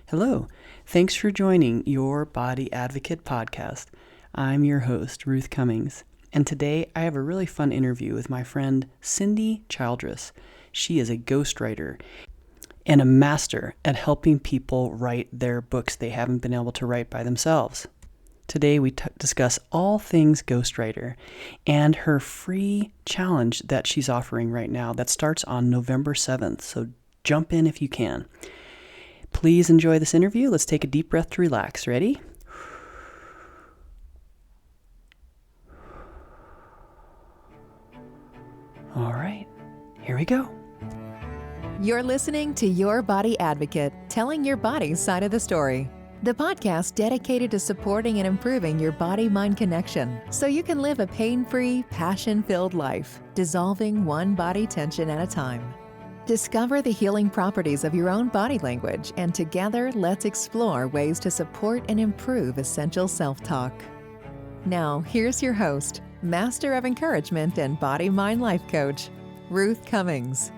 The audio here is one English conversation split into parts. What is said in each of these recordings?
Hello. Thanks for joining Your Body Advocate podcast. I'm your host, Ruth Cummings, and today I have a really fun interview with my friend Cindy Childress. She is a ghostwriter and a master at helping people write their books they haven't been able to write by themselves. Today we discuss all things ghostwriter and her free challenge that she's offering right now that starts on November 7th, so jump in if you can. Please enjoy this interview. Let's take a deep breath to relax. Ready? All right, here we go. You're listening to Your Body Advocate, telling your body's side of the story. The podcast dedicated to supporting and improving your body-mind connection so you can live a pain-free, passion-filled life, dissolving one body tension at a time. Discover the healing properties of your own body language, and together let's explore ways to support and improve essential self-talk. Now, here's your host, Master of Encouragement and Body-Mind Life Coach, Ruth Cummings.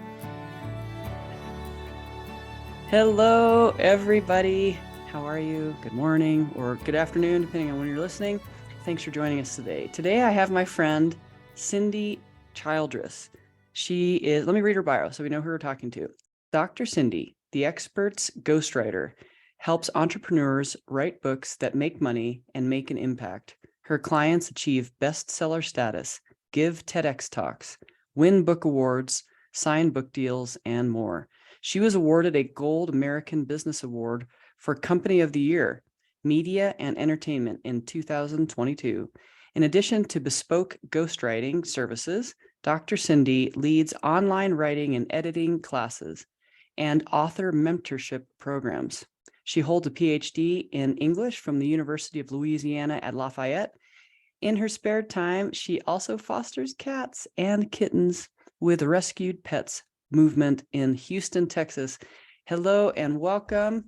Hello, everybody. How are you? Good morning or good afternoon, depending on when you're listening. Thanks for joining us today. Today I have my friend, Cindy Childress. She is, let me read her bio so we know who we're talking to. Dr. Cindy, the expert's ghostwriter, helps entrepreneurs write books that make money and make an impact. Her clients achieve bestseller status, give TEDx Talks, win book awards, sign book deals, and more. She was awarded a Gold American Business Award for Company of the Year, Media and Entertainment in 2022. In addition to bespoke ghostwriting services, Dr. Cindy leads online writing and editing classes and author mentorship programs. She holds a PhD in English from the University of Louisiana at Lafayette. In her spare time, she also fosters cats and kittens with Rescued Pets movement in Houston, Texas. Hello and welcome.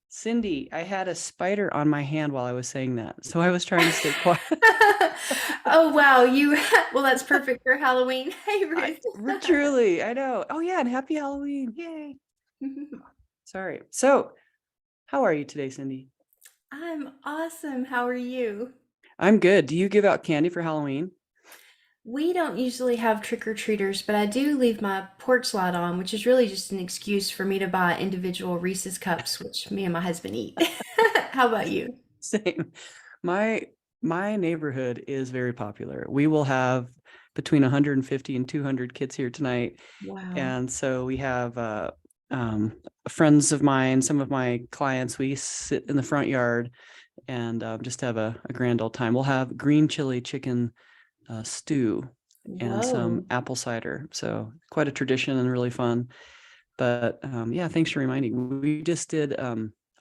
Cindy, I had a spider on my hand while I was saying that, so I was trying to stay quiet. Oh, wow. Well, that's perfect for Halloween. Hey, Ruth. Truly, I know. Oh, yeah, and happy Halloween. Yay. Sorry. So, how are you today, Cindy? I'm awesome. How are you? I'm good. Do you give out candy for Halloween? We don't usually have trick-or-treaters, but I do leave my porch light on, which is really just an excuse for me to buy individual Reese's cups, which me and my husband eat. How about you? Same. My neighborhood is very popular. We will have between 150 and 200 kids here tonight. Wow. And so we have friends of mine, some of my clients, we sit in the front yard and just have a grand old time. We'll have green chili chicken stew and some Whoa. apple cider. So quite a tradition and really fun. But yeah, thanks for reminding. We just did,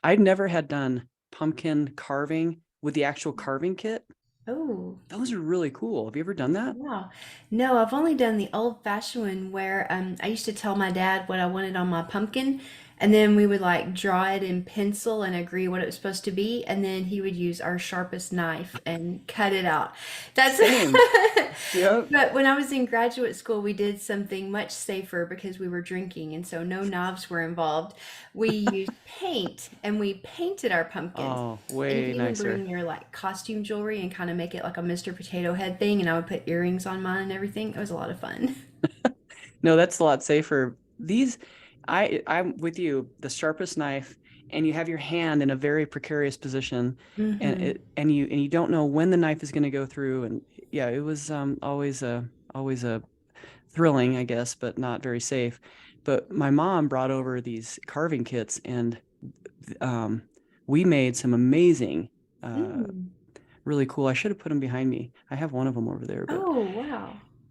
I'd never had done pumpkin carving with the actual carving kit. Oh, Those are really cool. Have you ever done that? wow. No, I've only done the old-fashioned one where I used to tell my dad what I wanted on my pumpkin, and then we would like draw it in pencil and agree what it was supposed to be, and then he would use our sharpest knife and cut it out. That's Same. Yep. But when I was in graduate school, we did something much safer because we were drinking, and so no knives were involved. We used paint and we painted our pumpkins. Oh, And you way could even nicer. bring your like costume jewelry and kind of make it like a Mr. Potato Head thing, and I would put earrings on mine and everything. It was a lot of fun. No, that's a lot safer. I'm with you, the sharpest knife, and you have your hand in a very precarious position, and Hmm. you don't know when the knife is going to go through. And yeah, it was always a thrilling, I guess, but not very safe. But my mom brought over these carving kits, and we made some amazing, Mm. really cool. I should have put them behind me. I have one of them over there, but Oh,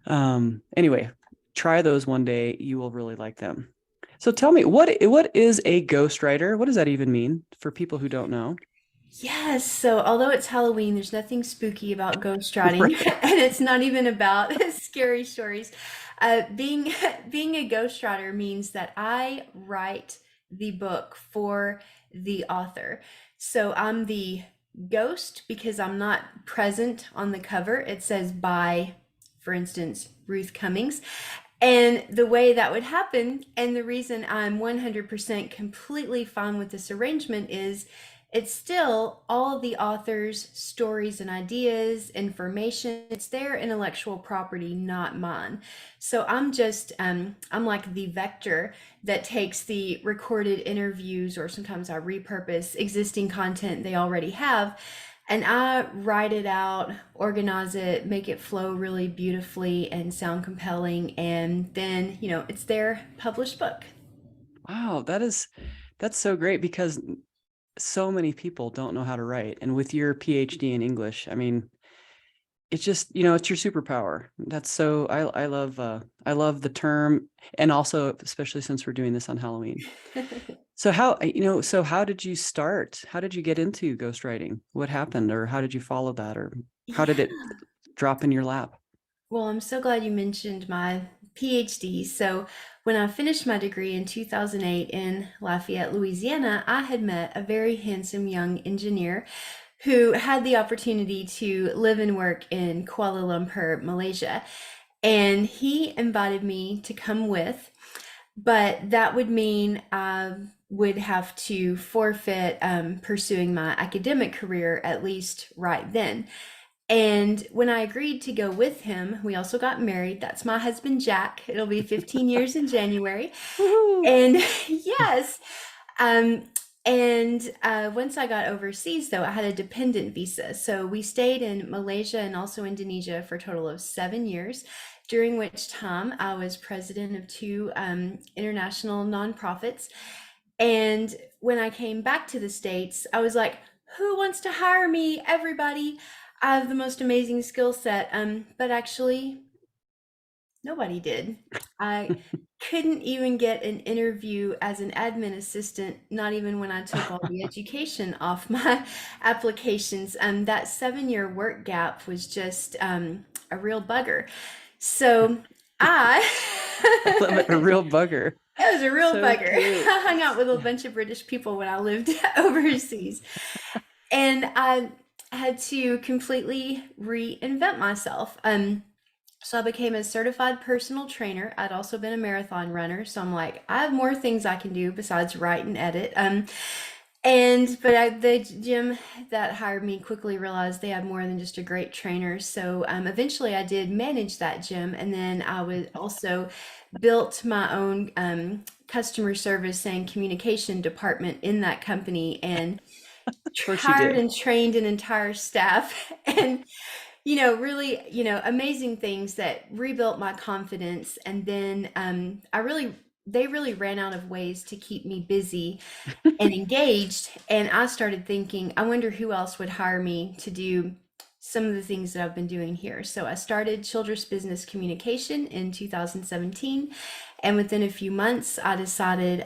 wow. anyway, try those one day. You will really like them. So tell me, what is a ghostwriter? What does that even mean for people who don't know? Yes, so although it's Halloween, there's nothing spooky about ghostwriting, Right. and it's not even about scary stories. Being being a ghostwriter means that I write the book for the author. So I'm the ghost because I'm not present on the cover. It says by, for instance, Ruth Cummings. And the way that would happen, and the reason I'm 100% completely fine with this arrangement is it's still all of the author's stories and ideas, information. It's their intellectual property, not mine. So I'm like the vector that takes the recorded interviews, or sometimes I repurpose existing content they already have, and I write it out, organize it, make it flow really beautifully and sound compelling. And then, it's their published book. Wow, that's so great because so many people don't know how to write. And with your PhD in English, I mean, it's just, it's your superpower. That's so I love the term, and also especially since we're doing this on Halloween. So how did you start? How did you get into ghostwriting? What happened, or how did you follow that, or how did it Yeah. drop in your lap? Well, I'm so glad you mentioned my PhD. So, when I finished my degree in 2008 in Lafayette, Louisiana, I had met a very handsome young engineer who had the opportunity to live and work in Kuala Lumpur, Malaysia. And he invited me to come with, but that would mean I would have to forfeit pursuing my academic career, at least right then. And when I agreed to go with him, we also got married. That's my husband, Jack. It'll be 15 years in January. Woohoo! And yes, um, and once I got overseas, though, I had a dependent visa. So we stayed in Malaysia and also Indonesia for a total of 7 years, during which time I was president of two international nonprofits. And when I came back to the States, I was like, who wants to hire me? Everybody. I have the most amazing skill set. But actually, nobody did. I couldn't even get an interview as an admin assistant, not even when I took all the education off my applications. That 7 year work gap was just a real bugger. So I, I love it, a real bugger. it was a real So bugger. cute. I hung out with a bunch of British people when I lived overseas. And I had to completely reinvent myself. So I became a certified personal trainer. I'd also been a marathon runner, so I'm like, I have more things I can do besides write and edit. The gym that hired me quickly realized they had more than just a great trainer. So eventually, I did manage that gym, and then I was also built my own customer service and communication department in that company, and Of course you hired did. and trained an entire staff. And really, amazing things that rebuilt my confidence. And then they really ran out of ways to keep me busy and engaged. And I started thinking, I wonder who else would hire me to do some of the things that I've been doing here. So I started Childress Business Communication in 2017. And within a few months, I decided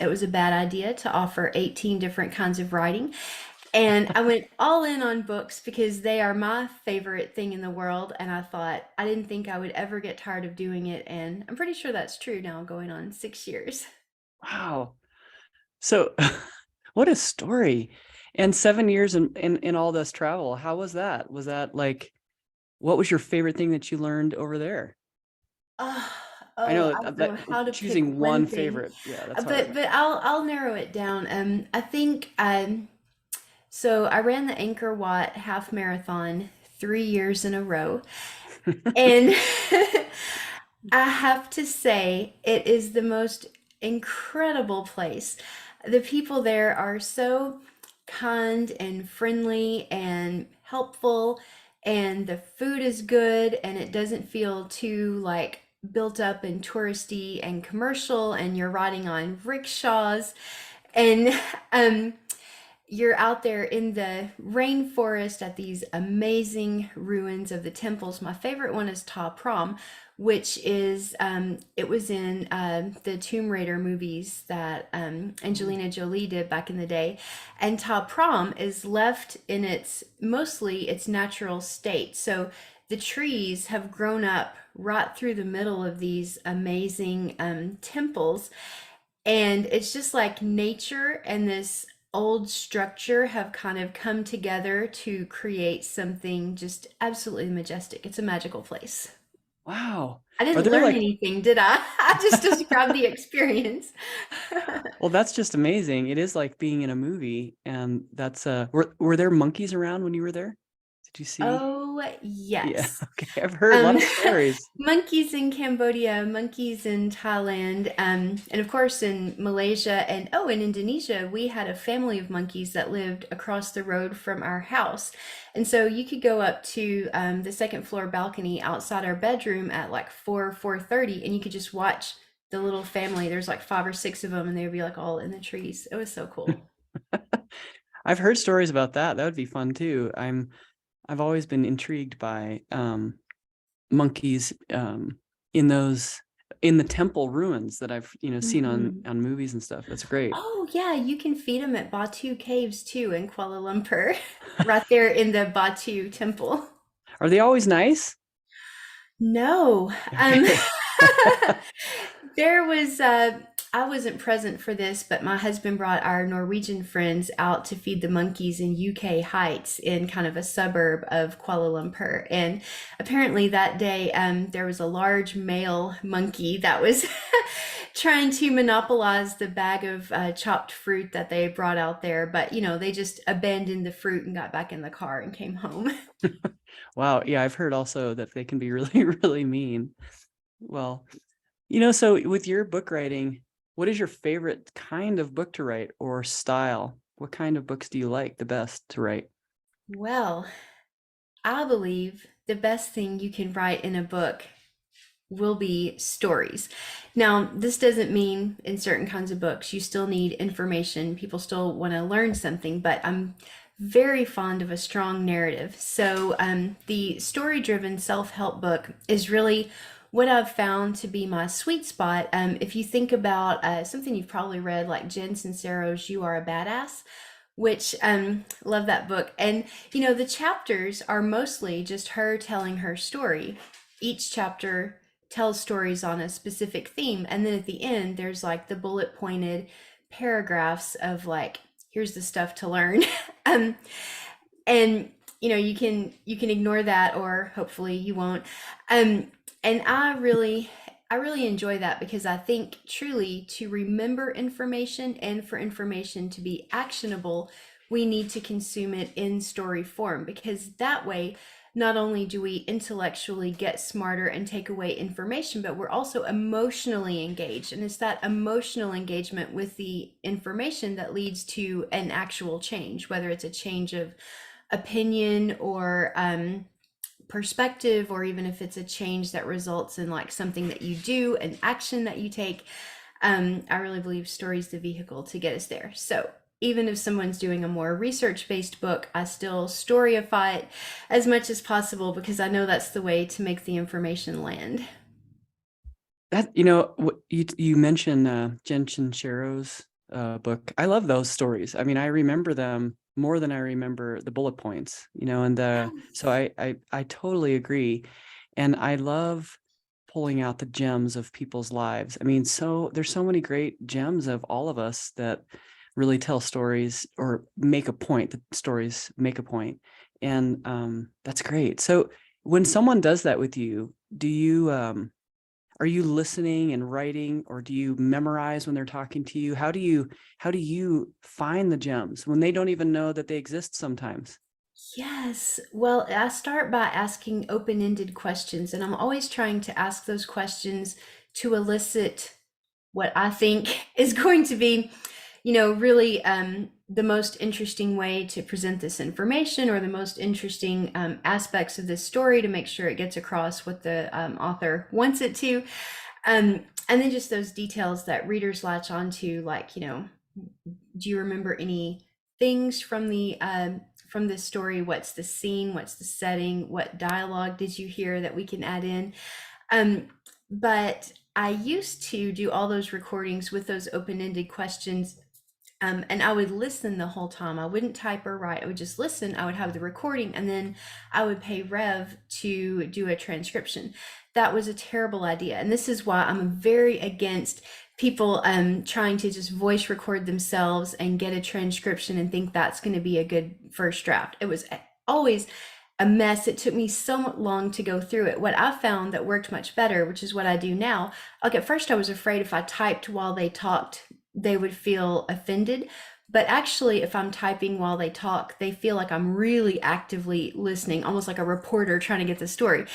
it was a bad idea to offer 18 different kinds of writing. And I went all in on books because they are my favorite thing in the world. And I thought, I didn't think I would ever get tired of doing it. And I'm pretty sure that's true now, going on 6 years. Wow. So what a story. And 7 years in all this travel. How was that? Was that like, what was your favorite thing that you learned over there? Oh, I oh, know I don't know that how to pick choosing one one thing, favorite, yeah, that's hard. but I'll narrow it down. I think so I ran the Anchor Watt half marathon 3 years in a row, and I have to say it is the most incredible place. The people there are so kind and friendly and helpful, and the food is good, and it doesn't feel too like built up and touristy and commercial, and you're riding on rickshaws, and um you're out there in the rainforest at these amazing ruins of the temples. My favorite one is Ta Prom, which is it was in the Tomb Raider movies that Angelina Jolie did back in the day. And Ta Prom is left in its mostly its natural state. So the trees have grown up right through the middle of these amazing temples, and it's just like nature and this old structure have kind of come together to create something just absolutely majestic. It's a magical place. Wow. I Are didn't there learn like, anything, did I? I just described the experience. well, that's just amazing. It is like being in a movie, and that's were there monkeys around when you were there? Did you see? Oh, Yeah, yes. okay. I've heard a lot Um, of stories. monkeys in Cambodia, monkeys in Thailand, and of course in Malaysia and oh, in Indonesia, we had a family of monkeys that lived across the road from our house. And so you could go up to the second floor balcony outside our bedroom at like 4:30, and you could just watch the little family. There's like five or six of them, and they would be like all in the trees. It was so cool. I've heard stories about that. That would be fun too. I've always been intrigued by monkeys in those in the temple ruins that I've seen Mhm. on movies and stuff. That's great. Oh, yeah, you can feed them at Batu Caves too in Kuala Lumpur, right there in the Batu temple. Are they always nice? No, Okay. there was I wasn't present for this, but my husband brought our Norwegian friends out to feed the monkeys in UK Heights in kind of a suburb of Kuala Lumpur. And apparently that day there was a large male monkey that was trying to monopolize the bag of chopped fruit that they brought out there. But they just abandoned the fruit and got back in the car and came home. Wow. Yeah, I've heard also that they can be really, really mean. Well, so with your book writing, what is your favorite kind of book to write or style? What kind of books do you like the best to write? Well, I believe the best thing you can write in a book will be stories. Now, this doesn't mean in certain kinds of books you still need information. People still want to learn something, but I'm very fond of a strong narrative. So, the story driven self help book is really what I've found to be my sweet spot. If you think about something you've probably read, like Jen Sincero's You Are a Badass, which love that book. And the chapters are mostly just her telling her story. Each chapter tells stories on a specific theme, and then at the end there's like the bullet pointed paragraphs of like, here's the stuff to learn. um and you can ignore that, or hopefully you won't. And I really enjoy that, because I think truly to remember information and for information to be actionable, we need to consume it in story form, because that way not only do we intellectually get smarter and take away information, but we're also emotionally engaged. And it's that emotional engagement with the information that leads to an actual change, whether it's a change of opinion or perspective, or even if it's a change that results in like something that you do, an action that you take. I really believe story is the vehicle to get us there. So even if someone's doing a more research-based book, I still storyify it as much as possible, because I know that's the way to make the information land. That you mentioned Jen Shinchero's book. I love those stories. I mean, I remember them more than I remember the bullet points. And so Yes. I totally agree, and I love pulling out the gems of people's lives. I mean, so there's so many great gems of all of us that really tell stories or make a point. The stories make a point, and that's great. So when someone does that with you, do you are you listening and writing, or do you memorize when they're talking to you? How do you find the gems when they don't even know that they exist sometimes? Yes. Well, I start by asking open-ended questions, and I'm always trying to ask those questions to elicit what I think is going to be, really the most interesting way to present this information, or the most interesting aspects of this story, to make sure it gets across what the author wants it to. And then just those details that readers latch onto, like, do you remember any things from this story? What's the scene? What's the setting? What dialogue did you hear that we can add in? But I used to do all those recordings with those open-ended questions, and I would listen the whole time. I wouldn't type or write. I would just listen. I would have the recording, and then I would pay Rev to do a transcription. That was a terrible idea. And this is why I'm very against people trying to just voice record themselves and get a transcription and think that's going to be a good first draft. It was always a mess. It took me so long to go through it. What I found that worked much better, which is what I do now, like at first I was afraid if I typed while they talked, they would feel offended. But actually, if I'm typing while they talk, they feel like I'm really actively listening, almost like a reporter trying to get the story.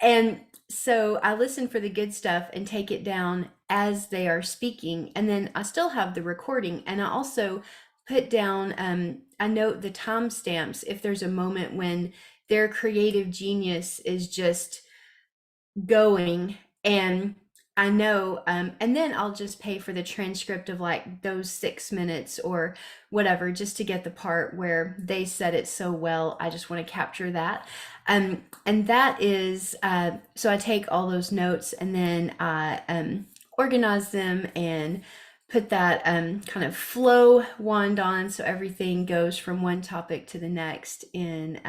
And so I listen for the good stuff and take it down as they are speaking. And then I still have the recording. And I also put down, I note the timestamps if there's a moment when their creative genius is just going, and I know, and then I'll just pay for the transcript of like those 6 minutes or whatever, just to get the part where they said it so well. I just want to capture that. And that is, so I take all those notes and then I organize them and put that kind of flow wand on so everything goes from one topic to the next in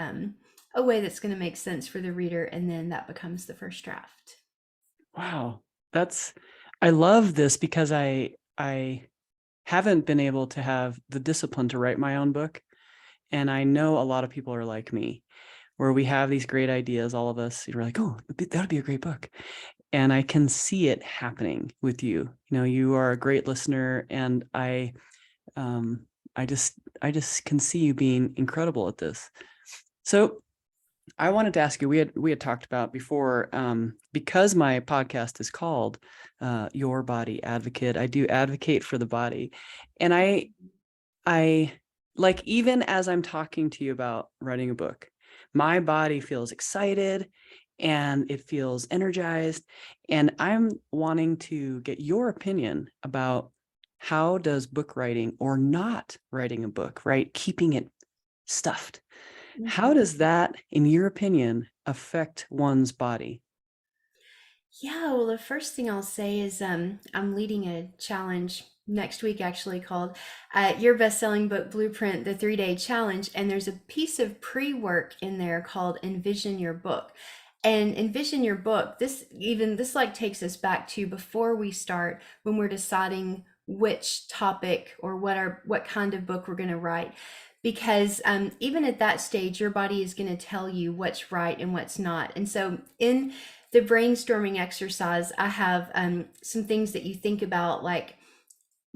a way that's going to make sense for the reader, and then that becomes the first draft. Wow. I love this because I haven't been able to have the discipline to write my own book. And I know a lot of people are like me, where we have these great ideas, all of us, you're like, oh, that would be a great book. And I can see it happening with you. You know, you are a great listener, and I just can see you being incredible at this. So I wanted to ask you, we had talked about before, because my podcast is called Your Body Advocate, I do advocate for the body. And I like, even as I'm talking to you about writing a book, my body feels excited and it feels energized. And I'm wanting to get your opinion about how does book writing, or not writing a book, right? Keeping it stuffed. How does that, in your opinion, affect one's body? Yeah, well, the first thing I'll say is I'm leading a challenge next week actually called Your Best-Selling Book Blueprint, the 3-Day Challenge. And there's a piece of pre-work in there called Envision Your Book. And envision your book, this like takes us back to before we start, when we're deciding which topic or what kind of book we're going to write. Because even at that stage, your body is going to tell you what's right and what's not. And so in the brainstorming exercise, I have some things that you think about, like,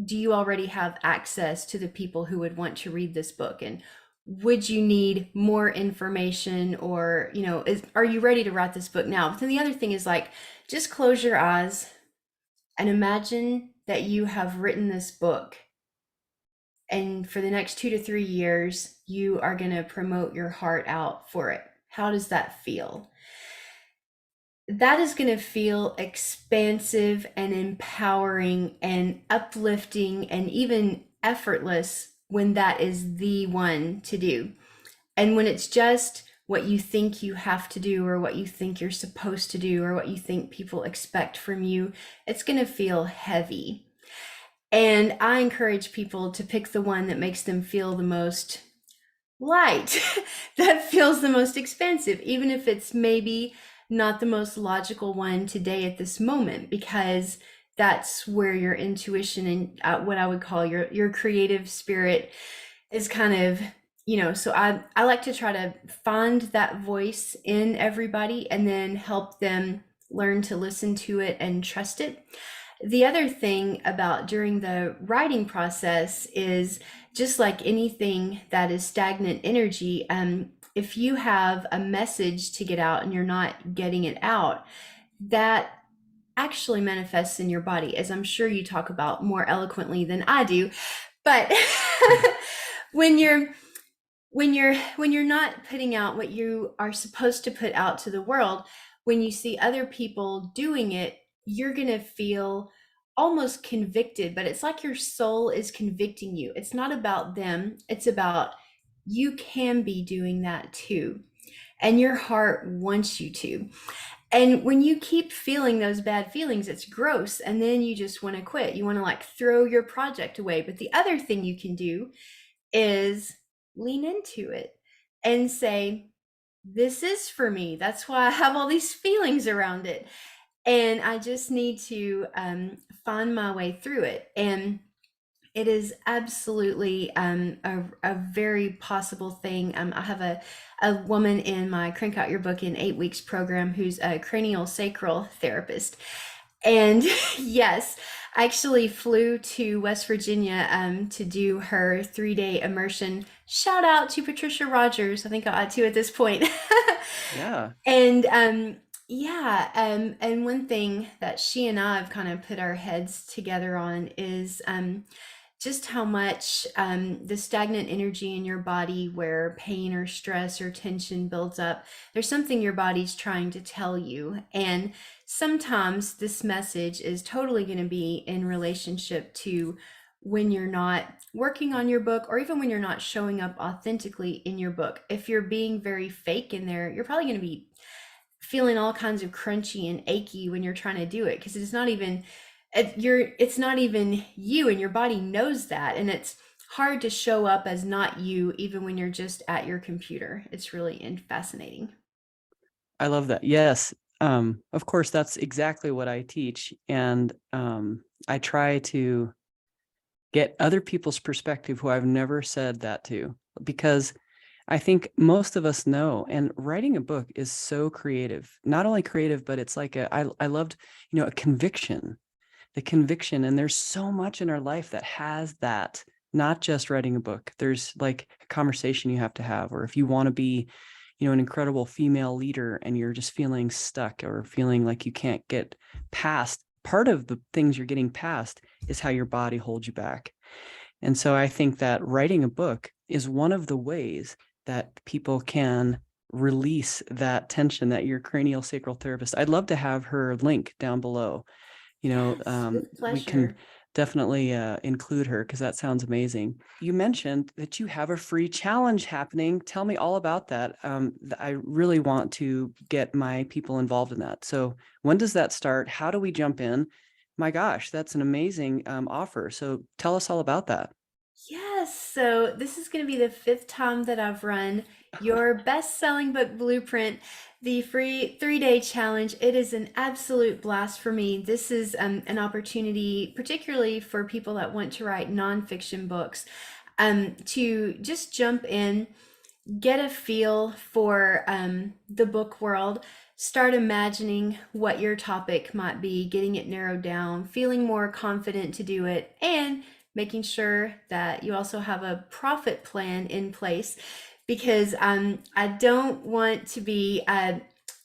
do you already have access to the people who would want to read this book? And would you need more information, or, are you ready to write this book now? But then the other thing is, like, just close your eyes and imagine that you have written this book. And for the next 2 to 3 years, you are going to promote your heart out for it. How does that feel? That is going to feel expansive and empowering and uplifting and even effortless when that is the one to do. And when it's just what you think you have to do, or what you think you're supposed to do, or what you think people expect from you, it's going to feel heavy. And I encourage people to pick the one that makes them feel the most light, that feels the most expansive, even if it's maybe not the most logical one today at this moment, because that's where your intuition and what I would call your creative spirit is kind of, so I like to try to find that voice in everybody and then help them learn to listen to it and trust it. The other thing about during the writing process is, just like anything that is stagnant energy, if you have a message to get out and you're not getting it out, that actually manifests in your body, as I'm sure you talk about more eloquently than I do. But when you're not putting out what you are supposed to put out to the world, when you see other people doing it, you're going to feel almost convicted, but it's like your soul is convicting you. It's not about them. It's about, you can be doing that too. And your heart wants you to. And when you keep feeling those bad feelings, it's gross. And then you just want to quit. You want to, like, throw your project away. But the other thing you can do is lean into it and say, this is for me. That's why I have all these feelings around it. And I just need to find my way through it. And It is absolutely a very possible thing. I have a woman in my Crank Out Your Book in 8 Weeks program who's a cranial sacral therapist. And yes, I actually flew to West Virginia to do her 3 day immersion. Shout out to Patricia Rogers. I think I ought to at this point. Yeah. And yeah, and one thing that she and I have kind of put our heads together on is just how much the stagnant energy in your body, where pain or stress or tension builds up, there's something your body's trying to tell you. And sometimes this message is totally going to be in relationship to when you're not working on your book, or even when you're not showing up authentically in your book. If you're being very fake in there, you're probably going to be feeling all kinds of crunchy and achy when you're trying to do it, because it's not even you, and your body knows that, and it's hard to show up as not you even when you're just at your computer. It's really fascinating. I love that. Yes. Of course, that's exactly what I teach. And I try to get other people's perspective who I've never said that to, because I think most of us know, and writing a book is so creative, not only creative, but it's like I loved, a conviction, the conviction. And there's so much in our life that has that, not just writing a book. There's like a conversation you have to have, or if you want to be, an incredible female leader and you're just feeling stuck or feeling like you can't get past, part of the things you're getting past is how your body holds you back. And so I think that writing a book is one of the ways that people can release that tension, that your cranial sacral therapist. I'd love to have her link down below. Yes, with We can pleasure. definitely include her, because that sounds amazing. You mentioned that you have a free challenge happening. Tell me all about that. I really want to get my people involved in that. So when does that start? How do we jump in? My gosh, that's an amazing offer. So tell us all about that. Yes, so this is going to be the fifth time that I've run your best-selling book blueprint, the free 3 day challenge. It is an absolute blast for me. This is an opportunity, particularly for people that want to write nonfiction books, to just jump in, get a feel for the book world, start imagining what your topic might be, getting it narrowed down, feeling more confident to do it, and making sure that you also have a profit plan in place, because I don't want to be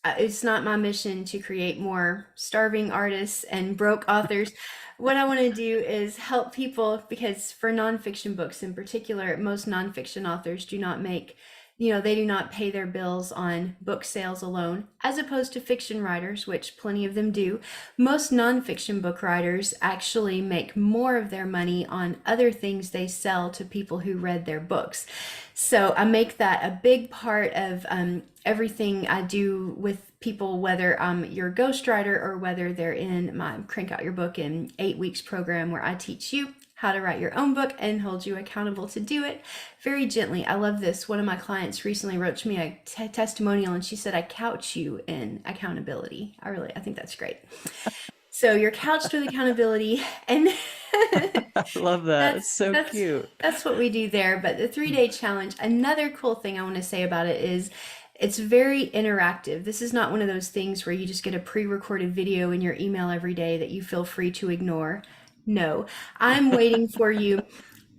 it's not my mission to create more starving artists and broke authors. What I want to do is help people, because for nonfiction books in particular, most nonfiction authors do not make, they do not pay their bills on book sales alone, as opposed to fiction writers, which plenty of them do. Most nonfiction book writers actually make more of their money on other things they sell to people who read their books. So I make that a big part of everything I do with people, whether I'm your ghostwriter or whether they're in my Crank Out Your Book in 8 Weeks program, where I teach you how to write your own book and hold you accountable to do it very gently. I love this. One of my clients recently wrote to me a testimonial, and she said, I couch you in accountability. I think that's great. So you're couched with accountability, and I love that. It's that's so that's cute. that's what we do there. But the 3 day challenge, another cool thing I want to say about it is it's very interactive. This is not one of those things where you just get a pre-recorded video in your email every day that you feel free to ignore. No, I'm waiting for you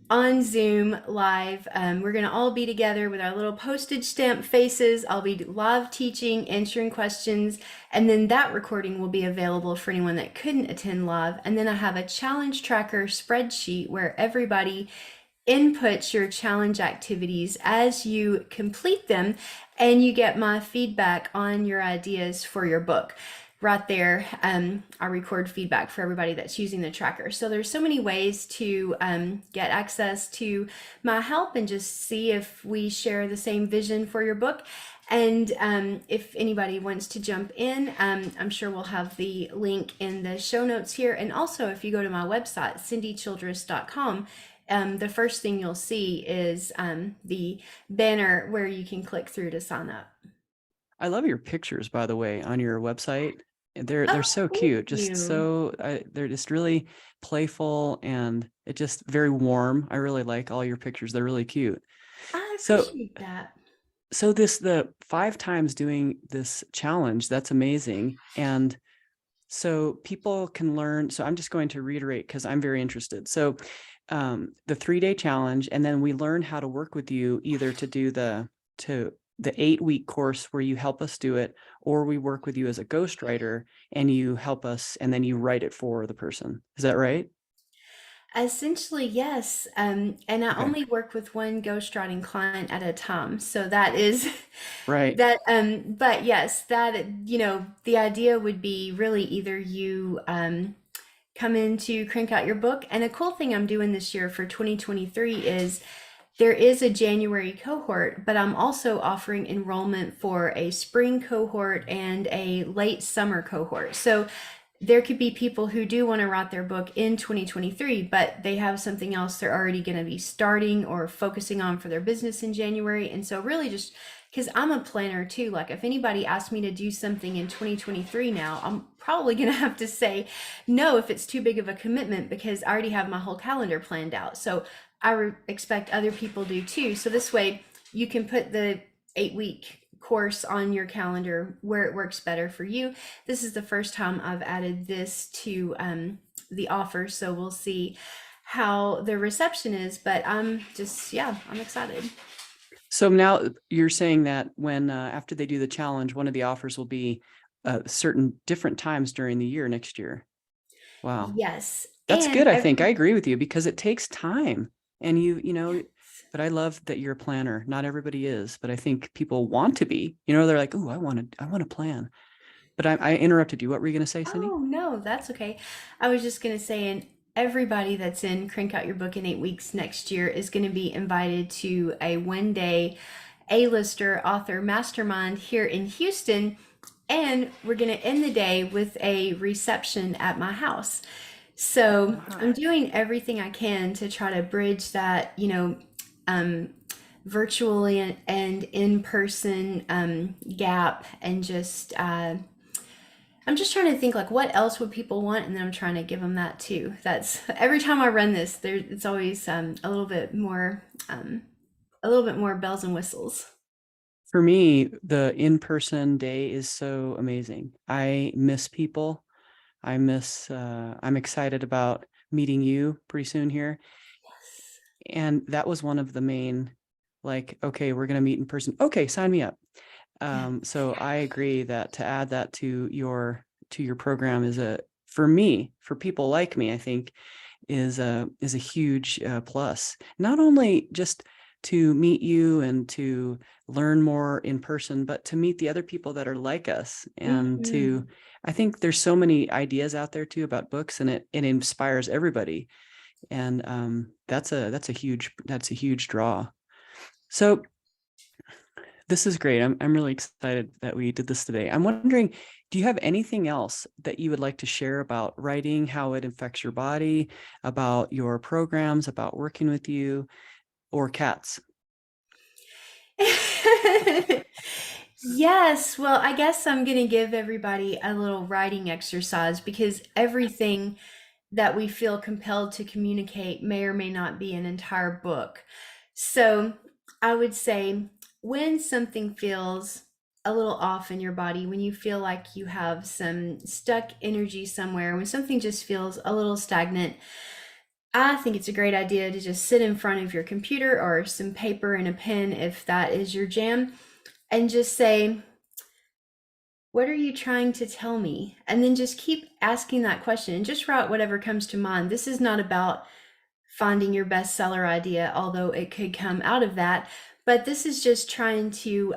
on Zoom live. We're going to all be together with our little postage stamp faces. I'll be live teaching, answering questions, and then that recording will be available for anyone that couldn't attend live. And then I have a challenge tracker spreadsheet where everybody inputs your challenge activities as you complete them, and you get my feedback on your ideas for your book. Right there, I record feedback for everybody that's using the tracker. So there's so many ways to get access to my help and just see if we share the same vision for your book. And if anybody wants to jump in, I'm sure we'll have the link in the show notes here. And also, if you go to my website, cindychildress.com, the first thing you'll see is the banner where you can click through to sign up. I love your pictures, by the way, on your website. They're Oh, so thank cute, just you. so they're just really playful, and It just very warm. I really like all your pictures. They're really cute. I So, appreciate that. so the 5 times doing this challenge, that's amazing. And so people can learn. So I'm just going to reiterate because I'm very interested. So the 3-day challenge, and then we learn how to work with you either to do the 8-week course where you help us do it, or we work with you as a ghostwriter and you help us and then you write it for the person. Is that right? Essentially, yes. And I Okay. only work with one ghostwriting client at a time. So that is Right. that, but yes, that, the idea would be really either you come in to crank out your book. And a cool thing I'm doing this year for 2023 is there is a January cohort, but I'm also offering enrollment for a spring cohort and a late summer cohort. So there could be people who do want to write their book in 2023, but they have something else they're already going to be starting or focusing on for their business in January. And so, really, just because I'm a planner too, like if anybody asks me to do something in 2023 now, I'm probably going to have to say no if it's too big of a commitment because I already have my whole calendar planned out. So, expect other people do too. So, this way, you can put the 8-week course on your calendar where it works better for you. This is the first time I've added this to the offer, so we'll see how the reception is. But I'm just, yeah, I'm excited. So now you're saying that when after they do the challenge, one of the offers will be certain different times during the year next year. Wow. Yes, That's and good. I think I every agree with you because it takes time and but I love that you're a planner. Not everybody is, but I think people want to be, they're like, oh, I want to plan. But I interrupted you. What were you going to say, Cindy? oh no, that's okay. I was just gonna say, and everybody that's in Crank Out Your Book in 8 weeks next year is going to be invited to a 1-day A-lister author mastermind here in Houston. And we're going to end the day with a reception at my house. So Wow. I'm doing everything I can to try to bridge that, um, virtually and in person gap. And just, I'm just trying to think like what else would people want, and then I'm trying to give them that too. That's every time I run this, it's always a little bit more bells and whistles. For me, the in-person day is so amazing. I miss people. I'm excited about meeting you pretty soon here. And that was one of the main, like, okay, we're going to meet in person. Okay, sign me up. Yeah. So I agree that to add that to your program for me, for people like me, I think is a huge plus. Not only just to meet you and to learn more in person, but to meet the other people that are like us. And Hmm. I think there's so many ideas out there too about books, and it inspires everybody. And that's a huge draw. So this is great. I'm really excited that we did this today. I'm wondering, do you have anything else that you would like to share about writing, how it affects your body, about your programs, about working with you, or cats? Yes, well, I guess I'm going to give everybody a little writing exercise because everything that we feel compelled to communicate may or may not be an entire book. So I would say when something feels a little off in your body, when you feel like you have some stuck energy somewhere, when something just feels a little stagnant, I think it's a great idea to just sit in front of your computer or some paper and a pen if that is your jam and just say, what are you trying to tell me? And then just keep asking that question and just write whatever comes to mind. This is not about finding your bestseller idea, although it could come out of that. But this is just trying to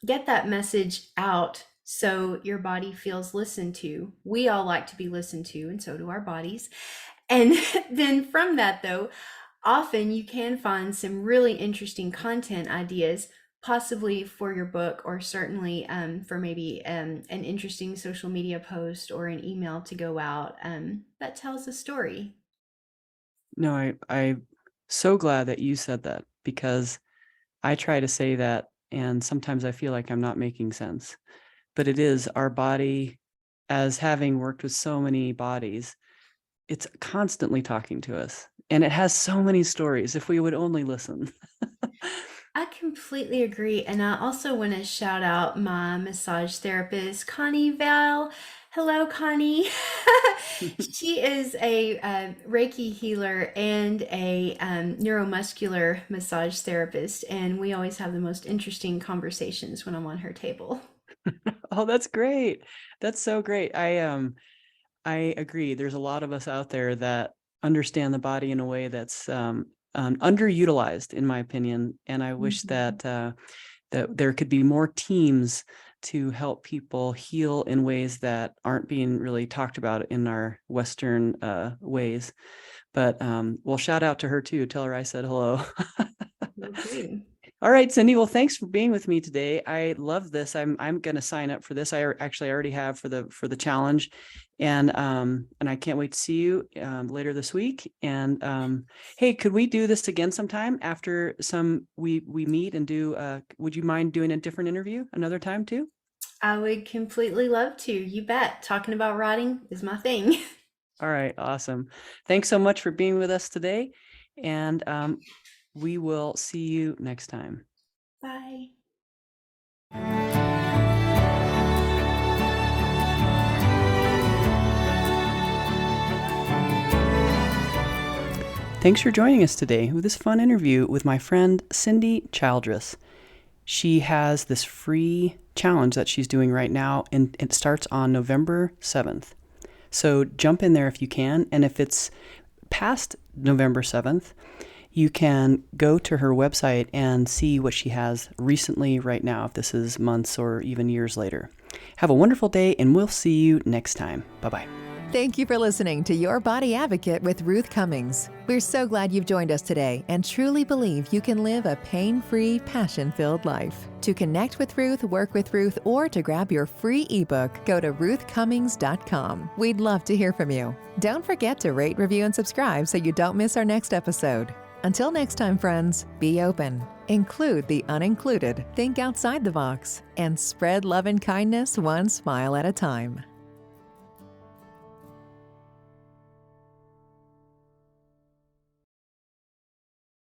get that message out so your body feels listened to. We all like to be listened to, and so do our bodies. And then from that, though, often you can find some really interesting content ideas, possibly for your book, or certainly for maybe an interesting social media post or an email to go out that tells a story. No, I'm so glad that you said that because I try to say that, and sometimes I feel like I'm not making sense. But it is our body, as having worked with so many bodies, it's constantly talking to us. And it has so many stories if we would only listen. I completely agree. And I also want to shout out my massage therapist, Connie Val. Hello, Connie. She is a Reiki healer and a neuromuscular massage therapist. And we always have the most interesting conversations when I'm on her table. Oh, that's great. That's so great. I agree. There's a lot of us out there that understand the body in a way that's underutilized, in my opinion. And I wish Mhm. that there could be more teams to help people heal in ways that aren't being really talked about in our Western ways. But well, shout out to her too. Tell her I said hello. Will do. All right, Cindy. Well, thanks for being with me today. I love this. I'm going to sign up for this. Actually already have for the challenge, and I can't wait to see you later this week. And hey, could we do this again sometime after we meet and do? Would you mind doing a different interview another time too? I would completely love to. You bet. Talking about writing is my thing. All right, awesome. Thanks so much for being with us today, and we will see you next time. Bye. Thanks for joining us today with this fun interview with my friend Cindy Childress. She has this free challenge that she's doing right now, and it starts on November 7th. So jump in there if you can, and if it's past November 7th, you can go to her website and see what she has recently right now, if this is months or even years later. Have a wonderful day, and we'll see you next time. Bye-bye. Thank you for listening to Your Body Advocate with Ruth Cummings. We're so glad you've joined us today and truly believe you can live a pain-free, passion-filled life. To connect with Ruth, work with Ruth, or to grab your free ebook, go to ruthcummings.com. We'd love to hear from you. Don't forget to rate, review, and subscribe so you don't miss our next episode. Until next time, friends, be open, include the unincluded, think outside the box, and spread love and kindness one smile at a time.